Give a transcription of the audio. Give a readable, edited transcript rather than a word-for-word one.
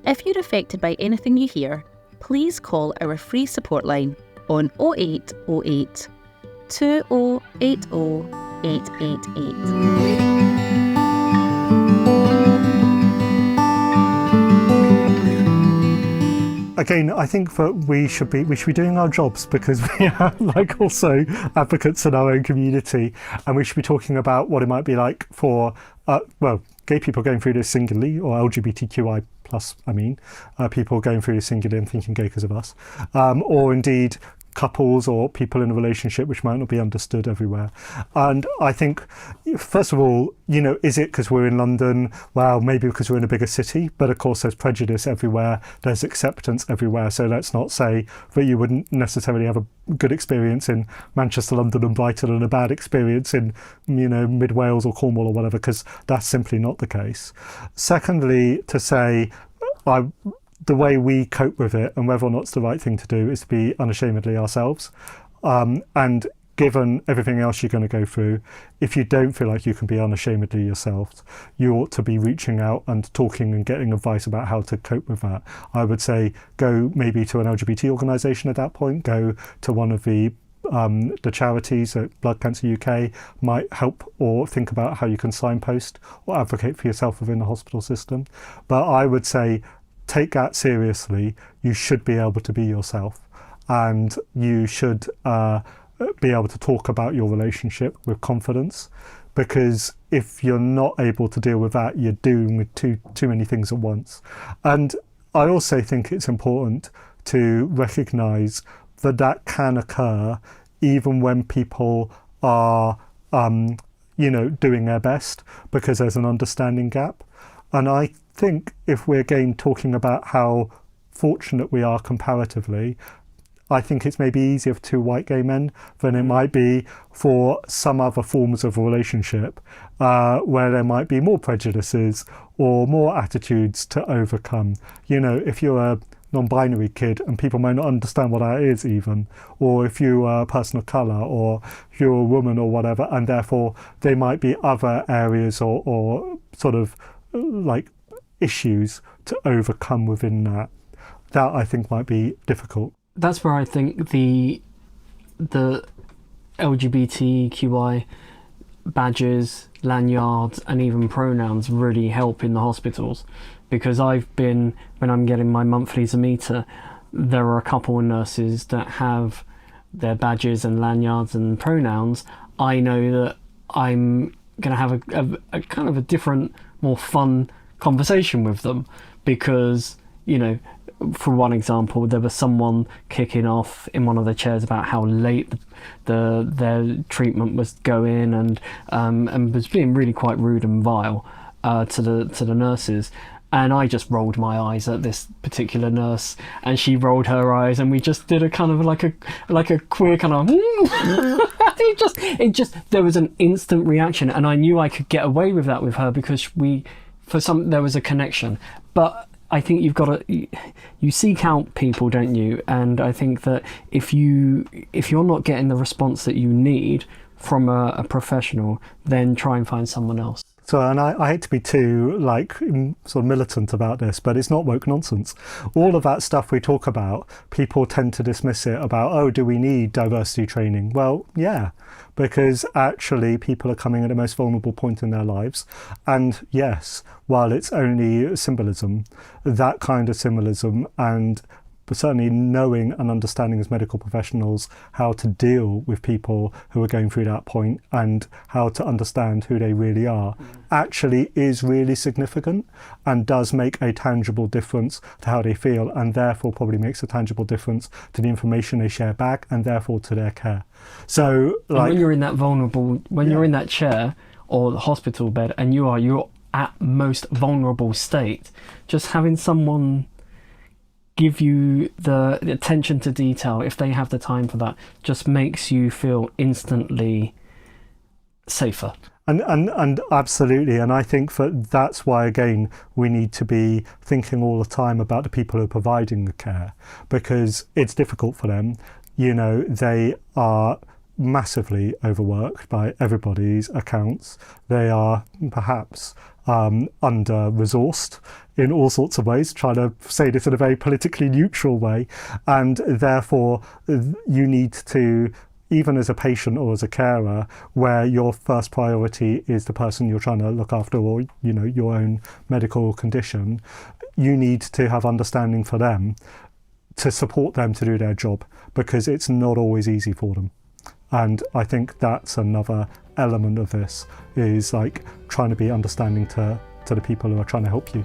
If you're affected by anything you hear, please call our free support line on 0808 2080 888. Again, I think that we should be doing our jobs, because we are also advocates in our own community, and we should be talking about what it might be like for gay people going through this singularly, or LGBTQI plus, people going through this singularly and thinking gay because of us, or indeed couples or people in a relationship which might not be understood everywhere. And I think, first of all, is it because we're in London? Well, maybe because we're in a bigger city, but of course there's prejudice everywhere, there's acceptance everywhere, so let's not say that you wouldn't necessarily have a good experience in Manchester, London and Brighton and a bad experience in mid Wales or Cornwall or whatever, because that's simply not the case. Secondly, to say the way we cope with it and whether or not it's the right thing to do is to be unashamedly ourselves. And given everything else you're going to go through, if you don't feel like you can be unashamedly yourself, you ought to be reaching out and talking and getting advice about how to cope with that. I would say go maybe to an LGBT organisation at that point, go to one of the charities at Blood Cancer UK might help, or think about how you can signpost or advocate for yourself within the hospital system. But I would say take that seriously. You should be able to be yourself, and you should be able to talk about your relationship with confidence, because if you're not able to deal with that, you're dealing with too many things at once. And I also think it's important to recognise that can occur even when people are doing their best, because there's an understanding gap. And I think if we're again talking about how fortunate we are comparatively, I think it's maybe easier for two white gay men than it might be for some other forms of relationship, where there might be more prejudices or more attitudes to overcome. If you're a non-binary kid and people might not understand what that is even, or if you're a person of colour, or if you're a woman or whatever, and therefore there might be other areas or sort of like issues to overcome within that I think might be difficult. That's where I think the LGBTQI badges, lanyards and even pronouns really help in the hospitals, because when I'm getting my monthly Zamita, there are a couple of nurses that have their badges and lanyards and pronouns. I know that I'm going to have a kind of a different, more fun conversation with them, because for one example, there was someone kicking off in one of the chairs about how late their treatment was going, and was being really quite rude and vile to the nurses. And I just rolled my eyes at this particular nurse, and she rolled her eyes, and we just did a kind of like a queer kind of it just there was an instant reaction, and I knew I could get away with that with her because there was a connection. But I think you've got to, you seek out people, don't you? And I think that if you're not getting the response that you need from a professional, then try and find someone else. So, and I hate to be too sort of militant about this, but it's not woke nonsense. All of that stuff we talk about, people tend to dismiss it about, oh, do we need diversity training? Well, yeah, because actually people are coming at the most vulnerable point in their lives. And yes, while it's only symbolism, that kind of symbolism, and certainly knowing and understanding as medical professionals how to deal with people who are going through that point and how to understand who they really are, actually is really significant and does make a tangible difference to how they feel, and therefore probably makes a tangible difference to the information they share back, and therefore to their care. So when you're in that vulnerable, you're in that chair or the hospital bed and you're at most vulnerable state, just having someone give you the attention to detail, if they have the time for that, just makes you feel instantly safer. And absolutely, and I think that's why, again, we need to be thinking all the time about the people who are providing the care, because it's difficult for them. They are massively overworked by everybody's accounts. They are perhaps under-resourced in all sorts of ways, trying to say this in a very politically neutral way, and therefore you need to, even as a patient or as a carer, where your first priority is the person you're trying to look after, or your own medical condition, you need to have understanding for them to support them to do their job, because it's not always easy for them. And I think that's another element of this, is like trying to be understanding to the people who are trying to help you.